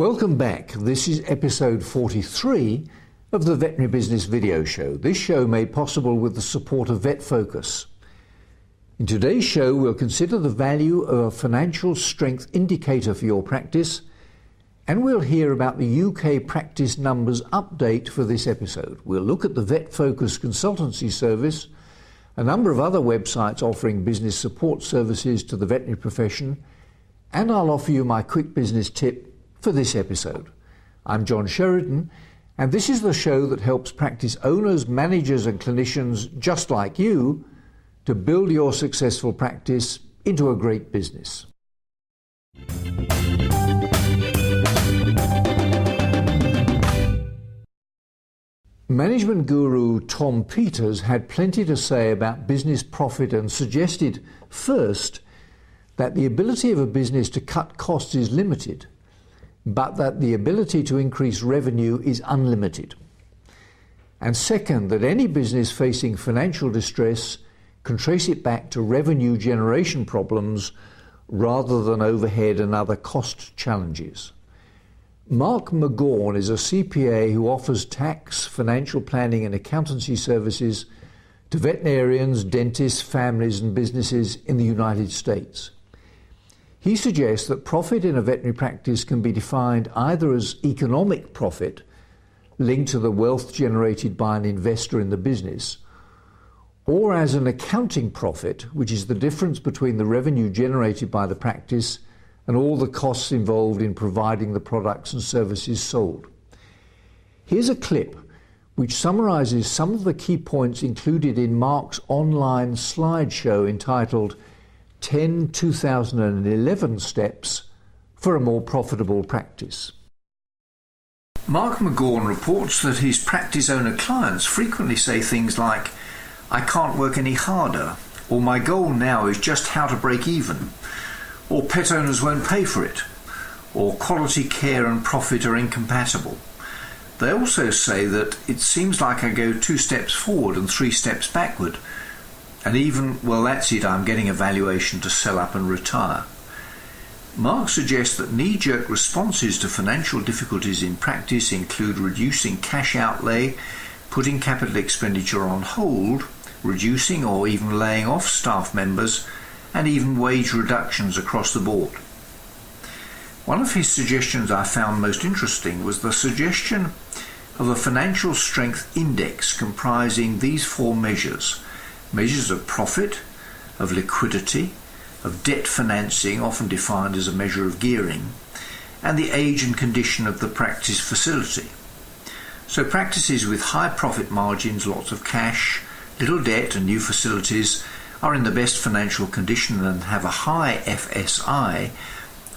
Welcome back. This is episode 43 of the Veterinary Business Video Show. This show made possible with the support of VetFocus. In today's show, we'll consider the value of a financial strength indicator for your practice, and we'll hear about the UK practice numbers update for this episode. We'll look at the VetFocus consultancy service, a number of other websites offering business support services to the veterinary profession, and I'll offer you my quick business tip for this episode. I'm John Sheridan, and this is the show that helps practice owners, managers and clinicians just like you to build your successful practice into a great business. Management guru Tom Peters had plenty to say about business profit and suggested, first, that the ability of a business to cut costs is limited, but that the ability to increase revenue is unlimited. And second, that any business facing financial distress can trace it back to revenue generation problems rather than overhead and other cost challenges. Mark McGaunn is a CPA who offers tax, financial planning and accountancy services to veterinarians, dentists, families and businesses in the United States. He suggests that profit in a veterinary practice can be defined either as economic profit, linked to the wealth generated by an investor in the business, or as an accounting profit, which is the difference between the revenue generated by the practice and all the costs involved in providing the products and services sold. Here's a clip which summarizes some of the key points included in Mark's online slideshow entitled 10 2011 Steps for a More Profitable Practice. Mark McGaunn reports that his practice owner clients frequently say things like, "I can't work any harder," or "My goal now is just how to break even," or "Pet owners won't pay for it," or "Quality care and profit are incompatible." They also say that "it seems like I go 2 steps forward and 3 steps backward," and even, "well, that's it, I'm getting a valuation to sell up and retire." Mark suggests that knee-jerk responses to financial difficulties in practice include reducing cash outlay, putting capital expenditure on hold, reducing or even laying off staff members, and even wage reductions across the board. One of his suggestions I found most interesting was the suggestion of a financial strength index comprising these 4 measures: measures of profit, of liquidity, of debt financing, often defined as a measure of gearing, and the age and condition of the practice facility. So practices with high profit margins, lots of cash, little debt and new facilities are in the best financial condition and have a high FSI,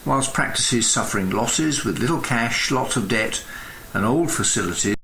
whilst practices suffering losses with little cash, lots of debt and old facilities